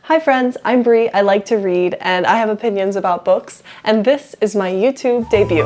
Hi friends, I'm Brie, I like to read, and I have opinions about books, and this is my YouTube debut.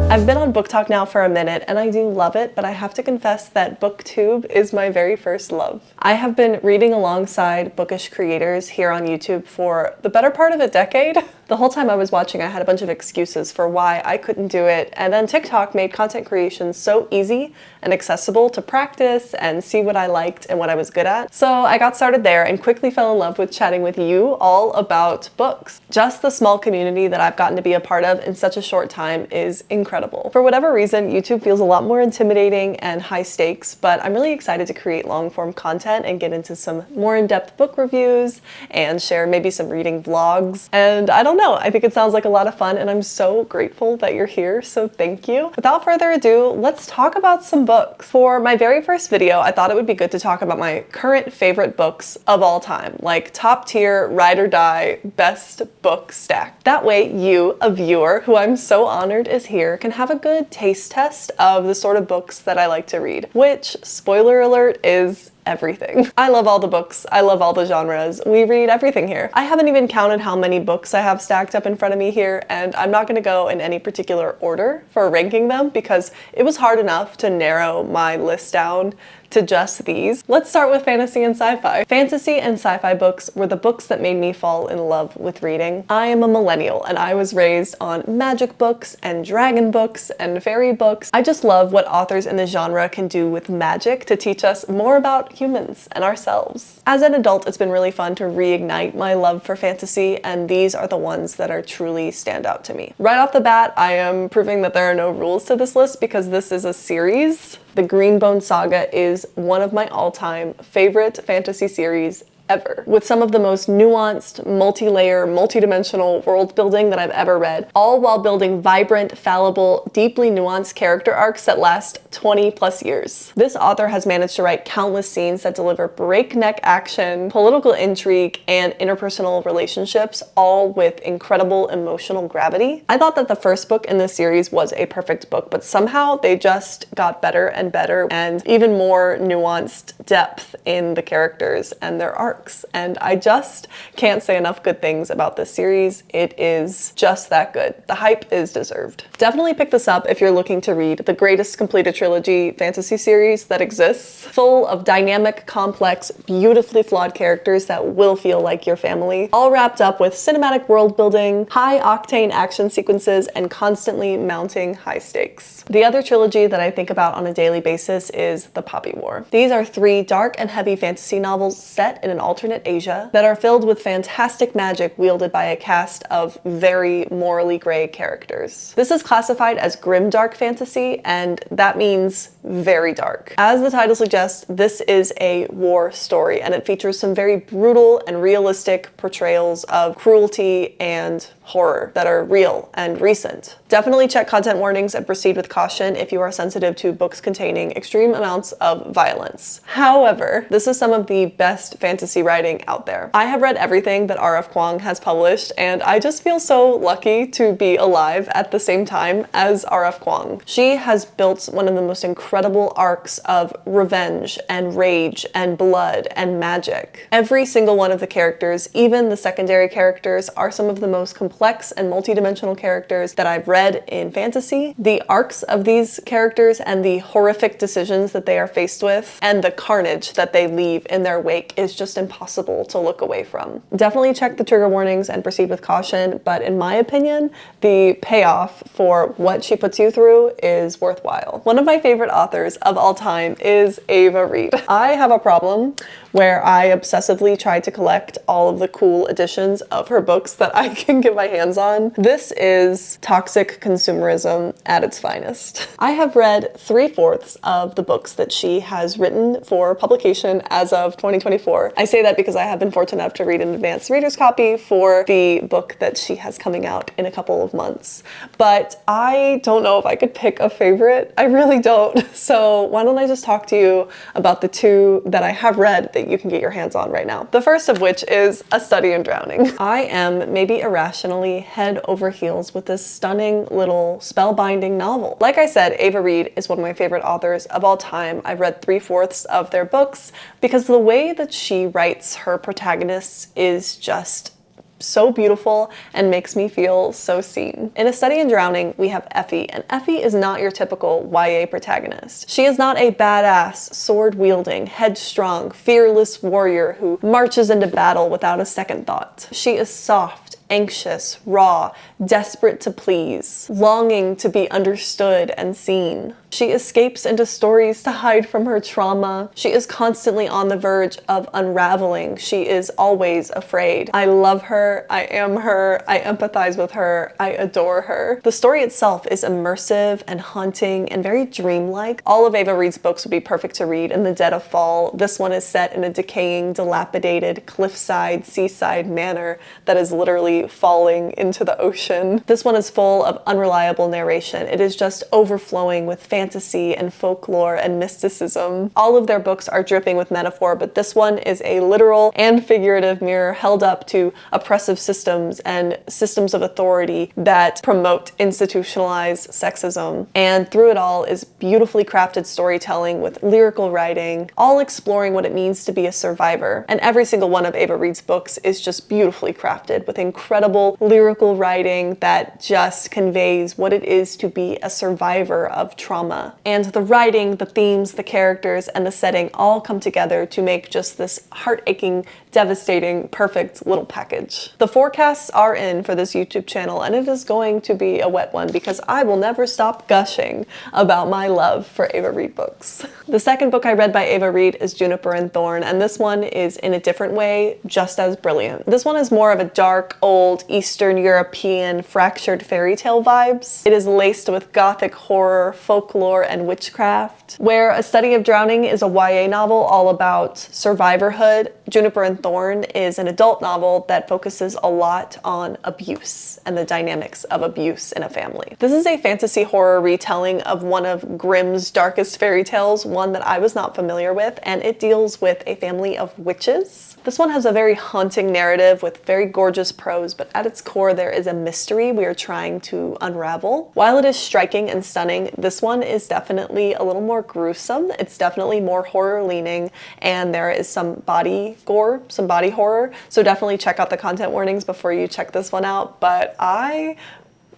I've been on Book Talk now for a minute, and I do love it, but I have to confess that booktube is my very first love. I have been reading alongside bookish creators here on YouTube for the better part of a decade. The whole time I was watching, I had a bunch of excuses for why I couldn't do it, and then TikTok made content creation so easy and accessible to practice and see what I liked and what I was good at. So I got started there and quickly fell in love with chatting with you all about books. Just the small community that I've gotten to be a part of in such a short time is incredible. For whatever reason, YouTube feels a lot more intimidating and high stakes, but I'm really excited to create long-form content and get into some more in-depth book reviews and share maybe some reading vlogs. And I don't know, I think it sounds like a lot of fun, and I'm so grateful that you're here, so thank you. Without further ado, let's talk about some books. For my very first video, I thought it would be good to talk about my current favorite books of all time, like top tier, ride or die, best book stack. That way you, a viewer, who I'm so honored is here, can have a good taste test of the sort of books that I like to read, which, spoiler alert, is everything. I love all the books, I love all the genres, we read everything here. I haven't even counted how many books I have stacked up in front of me here, and I'm not gonna go in any particular order for ranking them because it was hard enough to narrow my list down to just these. Let's start with fantasy and sci-fi. Fantasy and sci-fi books were the books that made me fall in love with reading. I am a millennial and I was raised on magic books and dragon books and fairy books. I just love what authors in the genre can do with magic to teach us more about humans and ourselves. As an adult, it's been really fun to reignite my love for fantasy, and these are the ones that are truly stand out to me. Right off the bat, I am proving that there are no rules to this list because this is a series. The Greenbone Saga is one of my all-time favorite fantasy series ever, with some of the most nuanced, multi-layer, multi-dimensional world building that I've ever read, all while building vibrant, fallible, deeply nuanced character arcs that last 20 plus years. This author has managed to write countless scenes that deliver breakneck action, political intrigue, and interpersonal relationships, all with incredible emotional gravity. I thought that the first book in this series was a perfect book, but somehow they just got better and better and even more nuanced depth in the characters and their arcs. And I just can't say enough good things about this series. It is just that good. The hype is deserved. Definitely pick this up if you're looking to read the greatest completed trilogy fantasy series that exists, full of dynamic, complex, beautifully flawed characters that will feel like your family, all wrapped up with cinematic world building, high-octane action sequences, and constantly mounting high stakes. The other trilogy that I think about on a daily basis is The Poppy War. These are 3 dark and heavy fantasy novels set in an alternate Asia that are filled with fantastic magic wielded by a cast of very morally gray characters. This is classified as grimdark fantasy, and that means very dark. As the title suggests, this is a war story, and it features some very brutal and realistic portrayals of cruelty and horror that are real and recent. Definitely check content warnings and proceed with caution if you are sensitive to books containing extreme amounts of violence. However, this is some of the best fantasy writing out there. I have read everything that R.F. Kuang has published, and I just feel so lucky to be alive at the same time as R.F. Kuang. She has built one of the most incredible arcs of revenge and rage and blood and magic. Every single one of the characters, even the secondary characters, are some of the most complex and multidimensional characters that I've read in fantasy. The arcs of these characters and the horrific decisions that they are faced with and the carnage that they leave in their wake is just impossible to look away from. Definitely check the trigger warnings and proceed with caution, but in my opinion, the payoff for what she puts you through is worthwhile. One of my favorite authors of all time is Ava Reid. I have a problem where I obsessively try to collect all of the cool editions of her books that I can get my hands on. This is toxic consumerism at its finest. I have read 3/4 of the books that she has written for publication as of 2024. I say say that because I have been fortunate enough to read an advanced reader's copy for the book that she has coming out in a couple of months. But I don't know if I could pick a favorite. I really don't. So why don't I just talk to you about the two that I have read that you can get your hands on right now. The first of which is A Study in Drowning. I am maybe irrationally head over heels with this stunning little spellbinding novel. Like I said, Ava Reid is one of my favorite authors of all time. I've read 3/4 of their books because the way that she writes her protagonists is just so beautiful and makes me feel so seen. In A Study in Drowning, we have Effie, and Effie is not your typical YA protagonist. She is not a badass, sword-wielding, headstrong, fearless warrior who marches into battle without a second thought. She is soft, anxious, raw, desperate to please, longing to be understood and seen. She escapes into stories to hide from her trauma. She is constantly on the verge of unraveling. She is always afraid. I love her. I am her. I empathize with her. I adore her. The story itself is immersive and haunting and very dreamlike. All of Ava Reid's books would be perfect to read in the dead of fall. This one is set in a decaying, dilapidated, cliffside, seaside manor that is literally falling into the ocean. This one is full of unreliable narration. It is just overflowing with fantasy and folklore and mysticism. All of their books are dripping with metaphor, but this one is a literal and figurative mirror held up to oppressive systems and systems of authority that promote institutionalized sexism. And through it all is beautifully crafted storytelling with lyrical writing, all exploring what it means to be a survivor. And every single one of Ava Reid's books is just beautifully crafted with incredible lyrical writing that just conveys what it is to be a survivor of trauma. And the writing, the themes, the characters, and the setting all come together to make just this heart-aching, devastating, perfect little package. The forecasts are in for this YouTube channel, and it is going to be a wet one because I will never stop gushing about my love for Ava Reid books. The second book I read by Ava Reid is Juniper and Thorn, and this one is in a different way just as brilliant. This one is more of a dark, old, Eastern European, fractured fairy tale vibes. It is laced with gothic horror, folklore, and witchcraft. Where A Study of Drowning is a YA novel all about survivorhood, Juniper and Thorn is an adult novel that focuses a lot on abuse and the dynamics of abuse in a family. This is a fantasy horror retelling of one of Grimm's darkest fairy tales, one that I was not familiar with, and it deals with a family of witches. This one has a very haunting narrative with very gorgeous prose, but at its core there is a mystery we are trying to unravel. While it is striking and stunning, this one is definitely a little more gruesome. It's definitely more horror leaning, and there is some body gore, some body horror, so definitely check out the content warnings before you check this one out, but I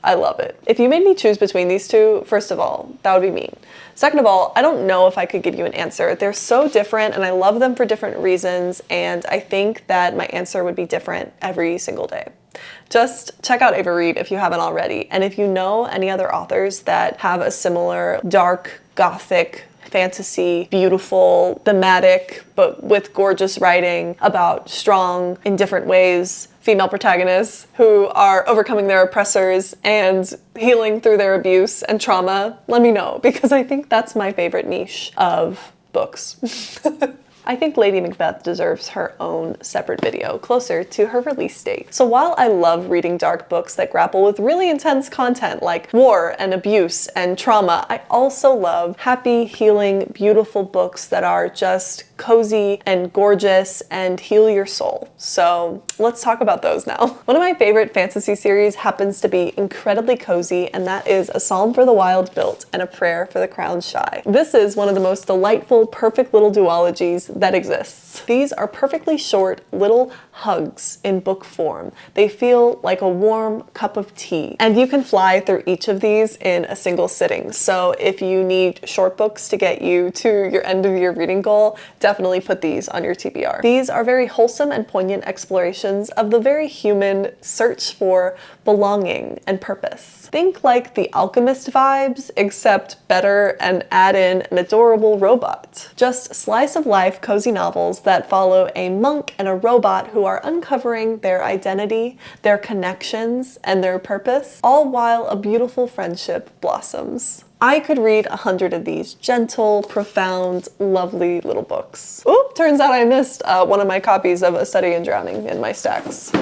love it. If you made me choose between these two, first of all, that would be mean. Second of all, I don't know if I could give you an answer. They're so different and I love them for different reasons, and I think that my answer would be different every single day. Just check out Ava Reid if you haven't already, and if you know any other authors that have a similar dark, gothic, fantasy, beautiful, thematic, but with gorgeous writing about strong, in different ways, female protagonists who are overcoming their oppressors and healing through their abuse and trauma, let me know, because I think that's my favorite niche of books. I think Lady Macbeth deserves her own separate video closer to her release date. So while I love reading dark books that grapple with really intense content like war and abuse and trauma, I also love happy, healing, beautiful books that are just cozy and gorgeous and heal your soul. So let's talk about those now. One of my favorite fantasy series happens to be incredibly cozy, and that is A Psalm for the Wild Built and A Prayer for the Crowned Shy. This is one of the most delightful, perfect little duologies that exists. These are perfectly short little hugs in book form. They feel like a warm cup of tea, and you can fly through each of these in a single sitting. So if you need short books to get you to your end of year reading goal, definitely put these on your TBR. These are very wholesome and poignant explorations of the very human search for belonging and purpose. Think like The Alchemist vibes, except better, and add in an adorable robot. Just slice of life cozy novels that follow a monk and a robot who are uncovering their identity, their connections, and their purpose, all while a beautiful friendship blossoms. I could read 100 of these gentle, profound, lovely little books. Oop, turns out I missed one of my copies of A Study in Drowning in my stacks.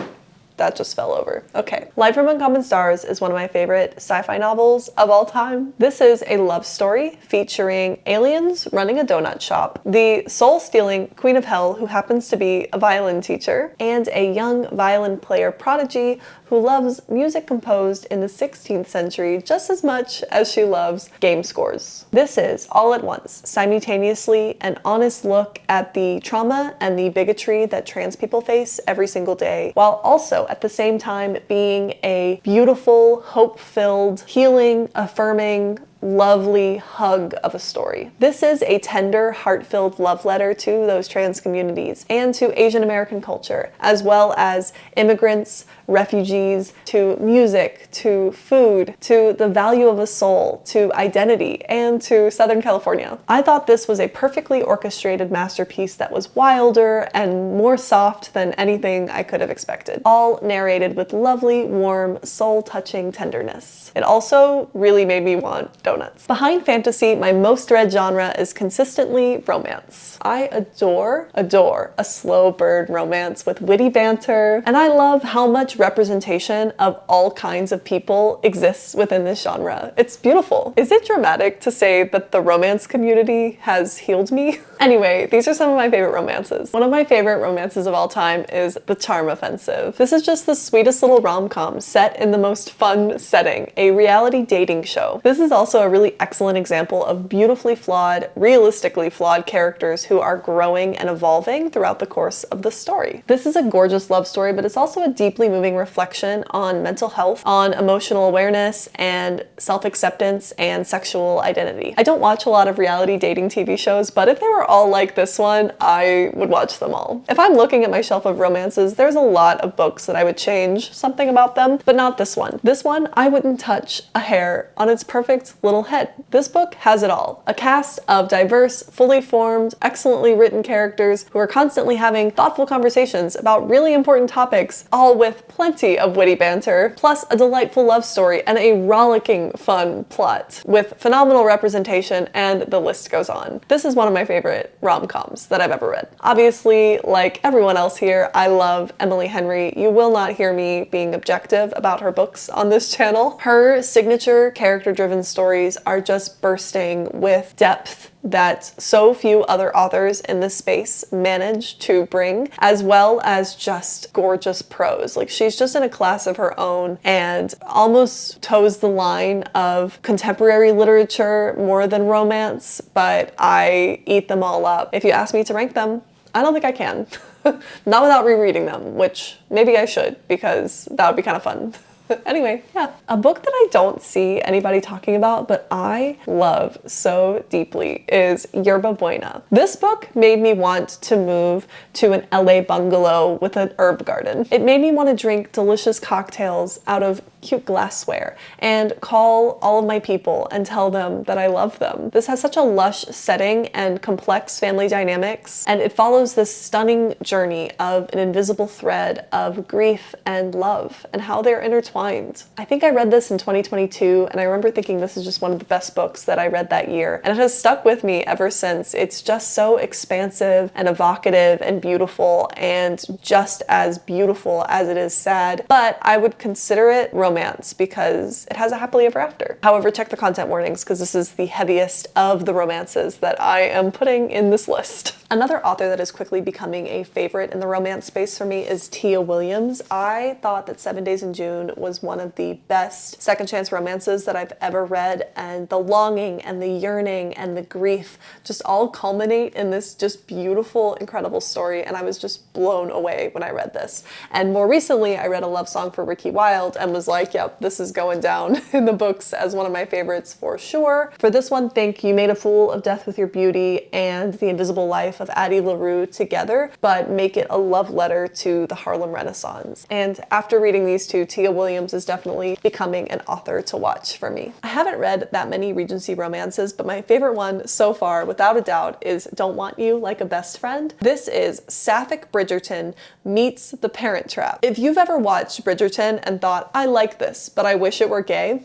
That just fell over. Okay. Light from Uncommon Stars is one of my favorite sci-fi novels of all time. This is a love story featuring aliens running a donut shop, the soul-stealing Queen of Hell who happens to be a violin teacher, and a young violin player prodigy who loves music composed in the 16th century just as much as she loves game scores. This is, all at once, simultaneously an honest look at the trauma and the bigotry that trans people face every single day, while also at the same time being a beautiful, hope-filled, healing, affirming, lovely hug of a story. This is a tender, heart-filled love letter to those trans communities and to Asian American culture, as well as immigrants, refugees, to music, to food, to the value of a soul, to identity, and to Southern California. I thought this was a perfectly orchestrated masterpiece that was wilder and more soft than anything I could have expected, all narrated with lovely, warm, soul-touching tenderness. It also really made me want donuts. Behind fantasy, my most read genre is consistently romance. I adore a slow burn romance with witty banter, and I love how much representation of all kinds of people exists within this genre. It's beautiful. Is it dramatic to say that the romance community has healed me? Anyway, these are some of my favorite romances. One of my favorite romances of all time is The Charm Offensive. This is just the sweetest little rom-com set in the most fun setting, a reality dating show. This is also a really excellent example of beautifully flawed, realistically flawed characters who are growing and evolving throughout the course of the story. This is a gorgeous love story, but it's also a deeply moving reflection on mental health, on emotional awareness, and self-acceptance and sexual identity. I don't watch a lot of reality dating TV shows, but if they were all like this one, I would watch them all. If I'm looking at my shelf of romances, there's a lot of books that I would change something about them, but not this one. This one, I wouldn't touch a hair on its perfect little head. This book has it all. A cast of diverse, fully formed, excellently written characters who are constantly having thoughtful conversations about really important topics, all with plenty of witty banter, plus a delightful love story and a rollicking fun plot with phenomenal representation, and the list goes on. This is one of my favorite rom-coms that I've ever read. Obviously, like everyone else here, I love Emily Henry. You will not hear me being objective about her books on this channel. Her signature character-driven stories are just bursting with depth that so few other authors in this space manage to bring, as well as just gorgeous prose. Like, she's just in a class of her own and almost toes the line of contemporary literature more than romance, but I eat them all up. If you ask me to rank them, I don't think I can. Not without rereading them, which maybe I should, because that would be kind of fun. Anyway, yeah. A book that I don't see anybody talking about, but I love so deeply is Yerba Buena. This book made me want to move to an LA bungalow with an herb garden. It made me want to drink delicious cocktails out of cute glassware and call all of my people and tell them that I love them. This has such a lush setting and complex family dynamics, and it follows this stunning journey of an invisible thread of grief and love and how they're intertwined. I think I read this in 2022, and I remember thinking this is just one of the best books that I read that year, and it has stuck with me ever since. It's just so expansive and evocative and beautiful, and just as beautiful as it is sad, but I would consider it romance because it has a happily ever after. However, check the content warnings because this is the heaviest of the romances that I am putting in this list. Another author that is quickly becoming a favorite in the romance space for me is Tia Williams. I thought that 7 Days in June was one of the best second chance romances that I've ever read, and the longing and the yearning and the grief just all culminate in this just beautiful, incredible story, and I was just blown away when I read this. And more recently, I read A Love Song for Ricky Wilde and was like, yep, this is going down in the books as one of my favorites for sure. For this one, think You Made a Fool of Death with Your Beauty and The Invisible Life of Addie LaRue together, but make it a love letter to the Harlem Renaissance. And after reading these two, Tia Williams is definitely becoming an author to watch for me. I haven't read that many Regency romances, but my favorite one so far, without a doubt, is Don't Want You Like a Best Friend. This is Sapphic Bridgerton meets The Parent Trap. If you've ever watched Bridgerton and thought, I like this, but I wish it were gay,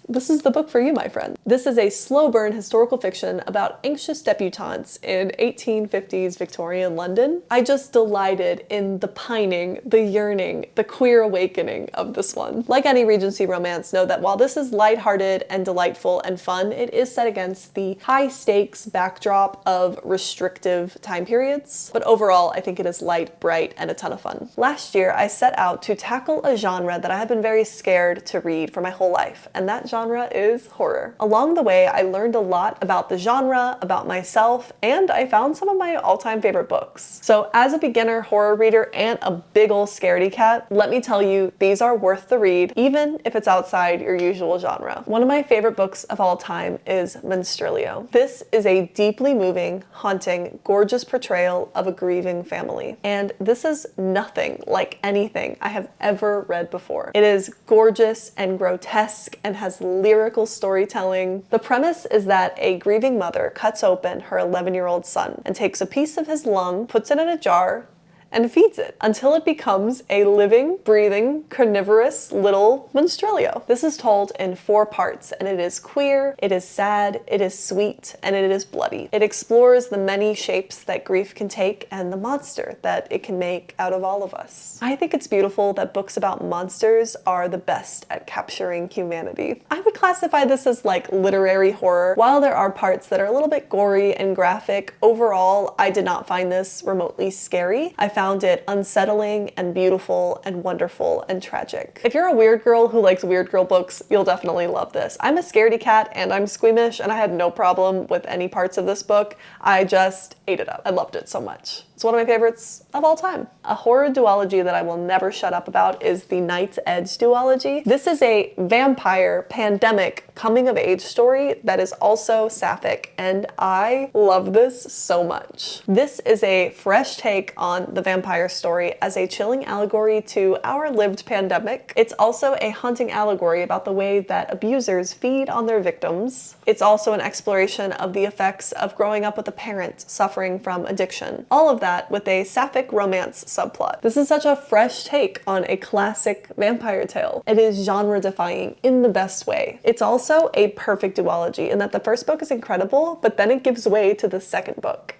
this is the book for you, my friend. This is a slow burn historical fiction about anxious debutantes in 1850s Victorian London. I just delighted in the pining, the yearning, the queer awakening of this one. Like any Regency romance, know that while this is lighthearted and delightful and fun, it is set against the high stakes backdrop of restrictive time periods. But overall, I think it is light, bright, and a ton of fun. Last year, I set out to tackle a genre that I have been very scared to read for my whole life, and that genre is horror. Along the way, I learned a lot about the genre, about myself, and I found some of my all-time favorite books. So as a beginner horror reader and a big ol' scaredy cat, let me tell you, these are worth the read, even if it's outside your usual genre. One of my favorite books of all time is Monstrilio. This is a deeply moving, haunting, gorgeous portrayal of a grieving family. And this is nothing like anything I have ever read before. It is gorgeous and grotesque and has lyrical storytelling. The premise is that a grieving mother cuts open her 11-year-old son and takes a piece of his lung, puts it in a jar, and feeds it until it becomes a living, breathing, carnivorous little monstrilio. This is told in 4 parts, and it is queer, it is sad, it is sweet, and it is bloody. It explores the many shapes that grief can take and the monster that it can make out of all of us. I think it's beautiful that books about monsters are the best at capturing humanity. I would classify this as like literary horror. While there are parts that are a little bit gory and graphic, overall, I did not find this remotely scary. I found it unsettling and beautiful and wonderful and tragic. If you're a weird girl who likes weird girl books, you'll definitely love this. I'm a scaredy cat and I'm squeamish, and I had no problem with any parts of this book. I just ate it up. I loved it so much. It's one of my favorites of all time. A horror duology that I will never shut up about is the Knight's Edge duology. This is a vampire pandemic coming of age story that is also sapphic, and I love this so much. This is a fresh take on the vampire story as a chilling allegory to our lived pandemic. It's also a haunting allegory about the way that abusers feed on their victims. It's also an exploration of the effects of growing up with a parent suffering from addiction. All of that with a sapphic romance subplot. This is such a fresh take on a classic vampire tale. It is genre-defying in the best way. It's also a perfect duology in that the first book is incredible, but then it gives way to the second book.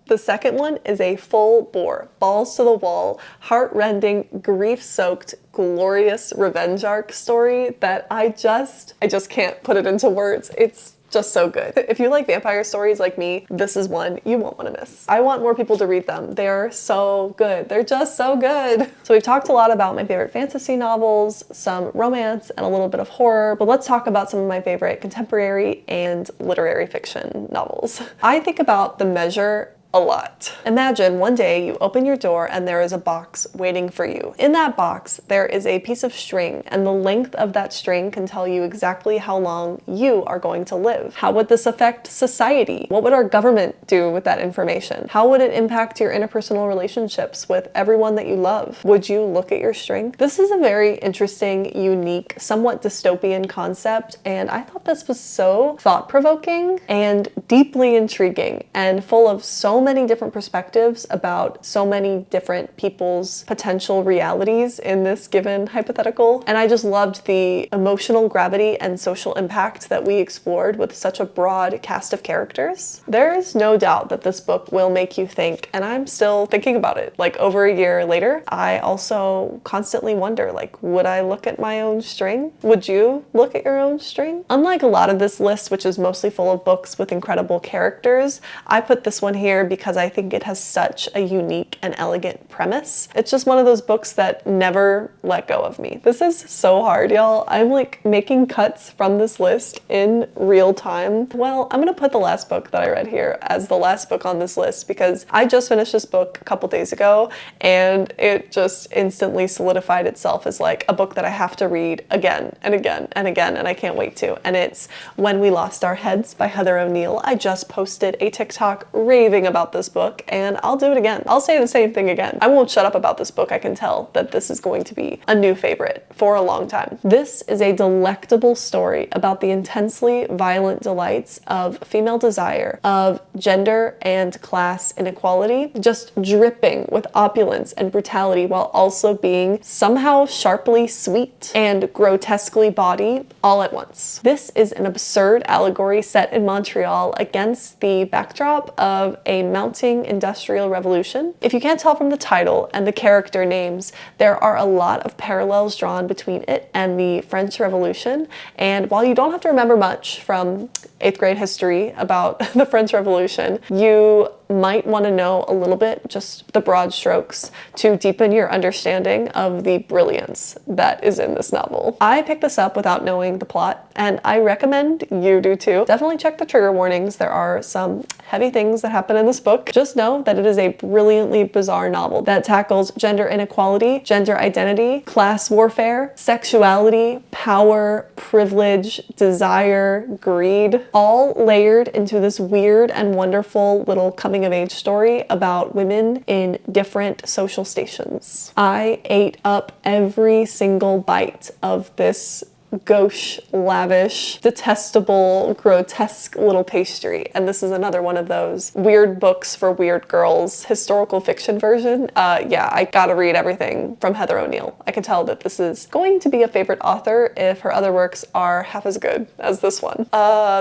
The second one is a full-bore, balls to the wall, heart-rending, grief-soaked, glorious revenge arc story that I just can't put it into words. It's just so good. If you like vampire stories like me, this is one you won't want to miss. I want more people to read them. They're so good. They're just so good. So we've talked a lot about my favorite fantasy novels, some romance, and a little bit of horror, but let's talk about some of my favorite contemporary and literary fiction novels. I think about The Measure a lot. Imagine one day you open your door and there is a box waiting for you. In that box, there is a piece of string, and the length of that string can tell you exactly how long you are going to live. How would this affect society? What would our government do with that information? How would it impact your interpersonal relationships with everyone that you love? Would you look at your string? This is a very interesting, unique, somewhat dystopian concept, and I thought this was so thought-provoking and deeply intriguing and full of so many different perspectives about so many different people's potential realities in this given hypothetical. And I just loved the emotional gravity and social impact that we explored with such a broad cast of characters. There is no doubt that this book will make you think, and I'm still thinking about it. Like over a year later, I also constantly wonder, like, would I look at my own string? Would you look at your own string? Unlike a lot of this list, which is mostly full of books with incredible characters, I put this one here because I think it has such a unique and elegant premise. It's just one of those books that never let go of me. This is so hard, y'all. I'm like making cuts from this list in real time. Well, I'm gonna put the last book that I read here as the last book on this list because I just finished this book a couple days ago and it just instantly solidified itself as like a book that I have to read again and again and again, and I can't wait to. And it's When We Lost Our Heads by Heather O'Neill. I just posted a TikTok raving about about this book, and I'll do it again. I'll say the same thing again. I won't shut up about this book. I can tell that this is going to be a new favorite for a long time. This is a delectable story about the intensely violent delights of female desire, of gender and class inequality, just dripping with opulence and brutality while also being somehow sharply sweet and grotesquely bawdy all at once. This is an absurd allegory set in Montreal against the backdrop of a mounting industrial revolution. If you can't tell from the title and the character names, there are a lot of parallels drawn between it and the French Revolution. And while you don't have to remember much from 8th grade history about the French Revolution, you might want to know a little bit, just the broad strokes, to deepen your understanding of the brilliance that is in this novel. I picked this up without knowing the plot, and I recommend you do too. Definitely check the trigger warnings. There are some heavy things that happen in this book. Just know that it is a brilliantly bizarre novel that tackles gender inequality, gender identity, class warfare, sexuality, power, privilege, desire, greed, all layered into this weird and wonderful little coming of age story about women in different social stations. I ate up every single bite of this gauche, lavish, detestable, grotesque little pastry. And this is another one of those weird books for weird girls, historical fiction version. Yeah, I gotta read everything from Heather O'Neill. I can tell that this is going to be a favorite author if her other works are half as good as this one.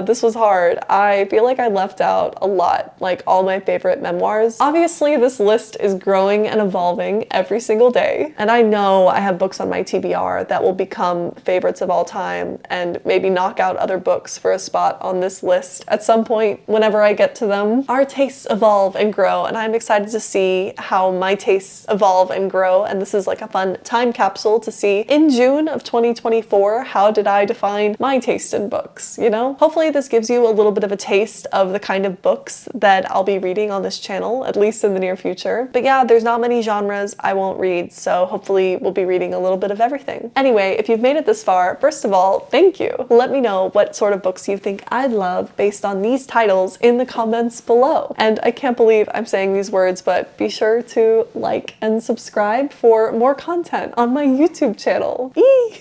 This was hard. I feel like I left out a lot, like all my favorite memoirs. Obviously, this list is growing and evolving every single day. And I know I have books on my TBR that will become favorites of all time and maybe knock out other books for a spot on this list at some point whenever I get to them. Our tastes evolve and grow, and I'm excited to see how my tastes evolve and grow, and this is like a fun time capsule to see in June of 2024, how did I define my taste in books, you know? Hopefully this gives you a little bit of a taste of the kind of books that I'll be reading on this channel, at least in the near future. But yeah, there's not many genres I won't read, so hopefully we'll be reading a little bit of everything. Anyway, if you've made it this far, first of all, thank you. Let me know what sort of books you think I'd love based on these titles in the comments below. And I can't believe I'm saying these words, but be sure to like and subscribe for more content on my YouTube channel.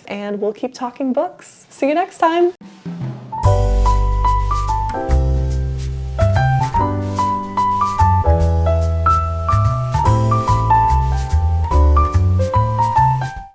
And we'll keep talking books. See you next time.